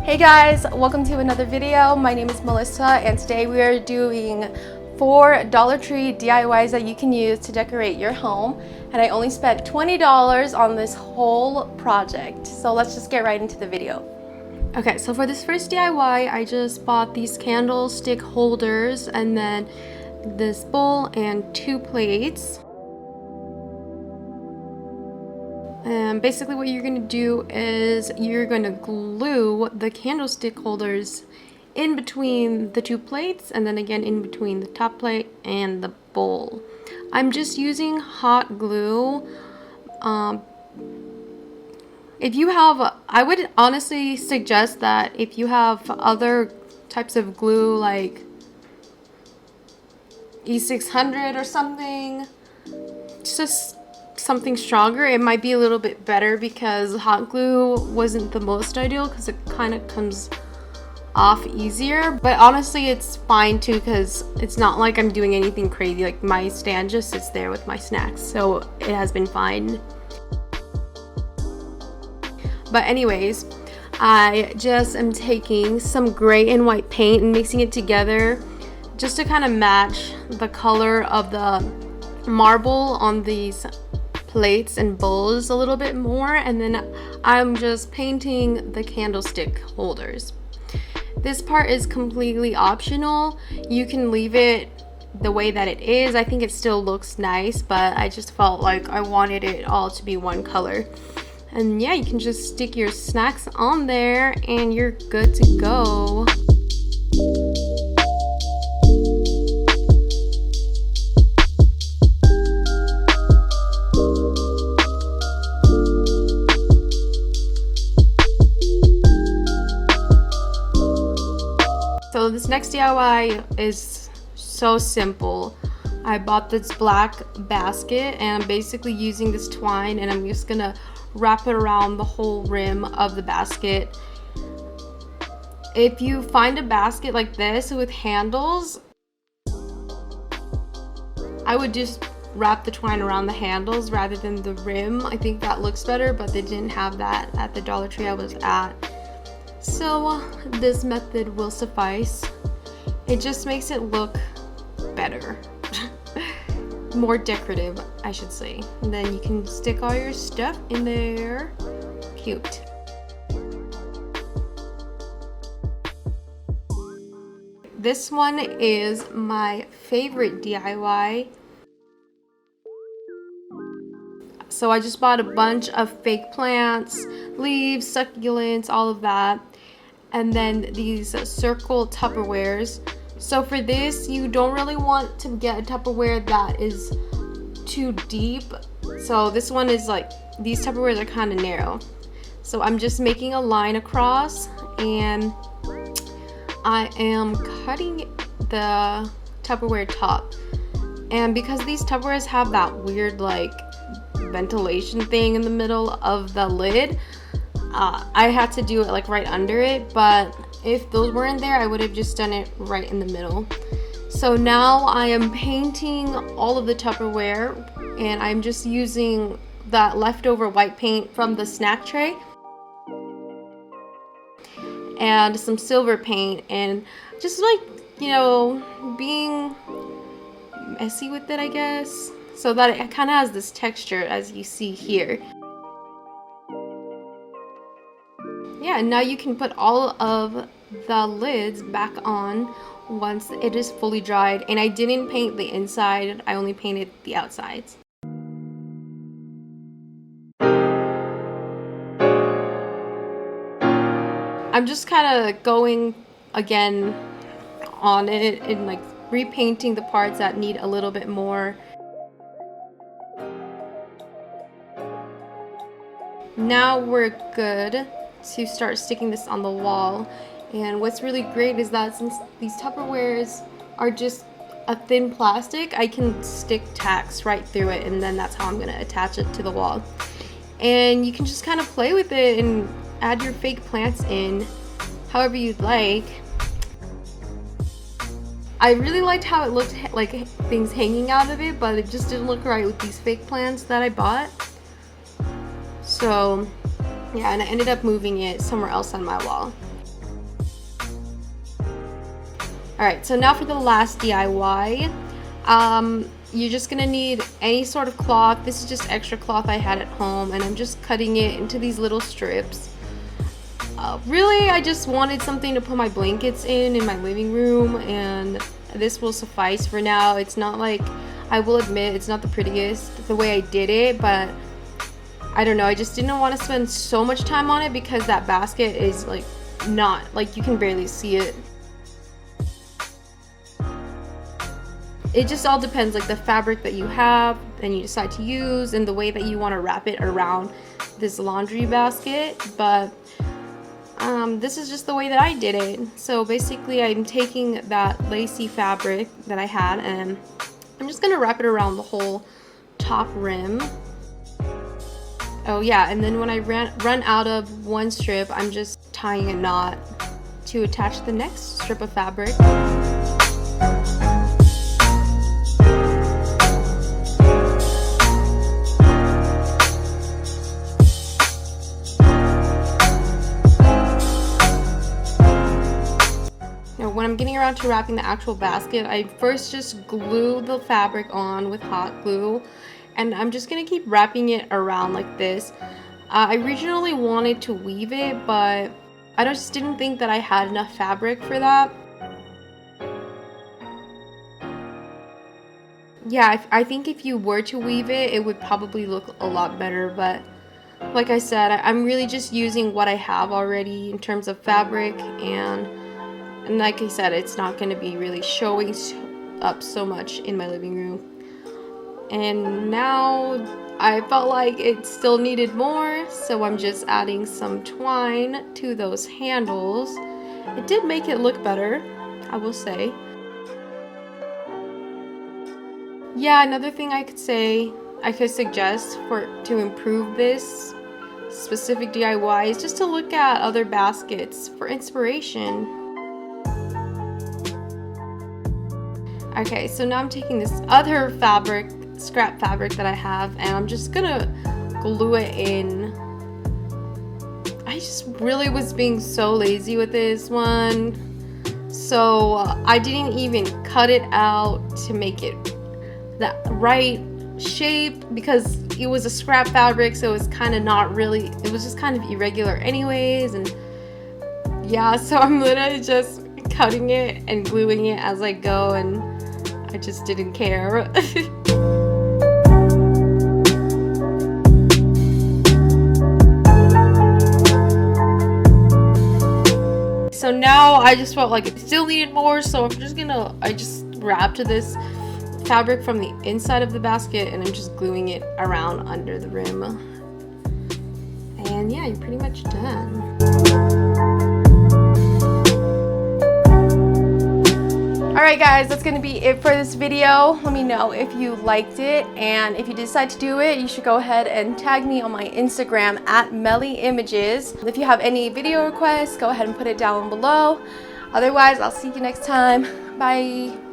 Hey guys, welcome to another video. My name is Melissa and today we are doing 4 Dollar Tree DIYs that you can use to decorate your home, and I only spent $20 on this whole project. So let's just get right into the video. Okay, so for this first DIY, I just bought these candlestick holders and then this bowl and 2 plates. And basically what you're going to do is you're going to glue the candlestick holders in between the 2 plates and then again in between the top plate and the bowl. I'm just using hot glue. If you have, I would honestly suggest that if you have other types of glue like E600 or something, just something stronger, it might be a little bit better, because hot glue wasn't the most ideal because it kind of comes off easier. But honestly it's fine too, because it's not like I'm doing anything crazy. Like, my stand just sits there with my snacks, so it has been fine. But anyways, I just am taking some gray and white paint and mixing it together just to kind of match the color of the marble on these plates and bowls a little bit more, and then I'm just painting the candlestick holders. This part is completely optional. You can leave it the way that it is. I think it still looks nice, but I just felt like I wanted it all to be one color. And yeah, you can just stick your snacks on there and you're good to go. So this next DIY is so simple. I bought this black basket and I'm basically using this twine, and I'm just gonna wrap it around the whole rim of the basket. If you find a basket like this with handles, I would just wrap the twine around the handles rather than the rim. I think that looks better, but they didn't have that at the Dollar Tree I was at. So this method will suffice. It just makes it look better. More decorative, I should say. And then you can stick all your stuff in there. Cute. This one is my favorite DIY. So I just bought a bunch of fake plants, leaves, succulents, all of that. And then these circle Tupperwares. So for this, you don't really want to get a Tupperware that is too deep. So this one is like, these Tupperwares are kind of narrow. So I'm just making a line across and I am cutting the Tupperware top. And because these Tupperwares have that weird like ventilation thing in the middle of the lid, I had to do it like right under it, but if those weren't there, I would have just done it right in the middle. So now I am painting all of the Tupperware, and I'm just using that leftover white paint from the snack tray and some silver paint, and just like, you know, being messy with it, I guess, so that it kind of has this texture as you see here. Yeah, now you can put all of the lids back on once it is fully dried. And I didn't paint the inside, I only painted the outsides. I'm just kind of going again on it and like repainting the parts that need a little bit more. Now we're good to start sticking this on the wall. And what's really great is that since these Tupperwares are just a thin plastic, I can stick tacks right through it, and then that's how I'm going to attach it to the wall. And you can just kind of play with it and add your fake plants in however you'd like. I really liked how it looked like things hanging out of it, but it just didn't look right with these fake plants that I bought. So yeah, and I ended up moving it somewhere else on my wall. Alright, so now for the last DIY. You're just gonna need any sort of cloth. This is just extra cloth I had at home, and I'm just cutting it into these little strips. Really, I just wanted something to put my blankets in my living room, and this will suffice for now. It's not like, I will admit, it's not the prettiest the way I did it, but I don't know, I just didn't want to spend so much time on it because that basket is like not, like you can barely see it. It just all depends, like the fabric that you have and you decide to use and the way that you want to wrap it around this laundry basket, but this is just the way that I did it. So basically I'm taking that lacy fabric that I had and I'm just gonna wrap it around the whole top rim. Oh yeah, and then when I run out of one strip, I'm just tying a knot to attach the next strip of fabric. When I'm getting around to wrapping the actual basket, I first just glue the fabric on with hot glue, and I'm just gonna keep wrapping it around like this. I originally wanted to weave it, but I just didn't think that I had enough fabric for that. Yeah, I think if you were to weave it, it would probably look a lot better, but like I said, I'm really just using what I have already in terms of fabric, and like I said, it's not going to be really showing up so much in my living room. And now I felt like it still needed more, so I'm just adding some twine to those handles. It did make it look better, I will say. Yeah, another thing I could suggest to improve this specific DIY is just to look at other baskets for inspiration. Okay, so now I'm taking this other fabric, scrap fabric that I have, and I'm just gonna glue it in. I just really was being so lazy with this one, so I didn't even cut it out to make it that right shape because it was a scrap fabric, so it's kind of not really, it was just kind of irregular anyways, and yeah, so I'm literally just cutting it and gluing it as I go, and I just didn't care. So now I just felt like it still needed more, so I just wrapped this fabric from the inside of the basket and I'm just gluing it around under the rim. And yeah, you're pretty much done. Alright guys, that's going to be it for this video. Let me know if you liked it, and if you decide to do it, you should go ahead and tag me on my Instagram at MellyImages. If you have any video requests, go ahead and put it down below. Otherwise, I'll see you next time. Bye!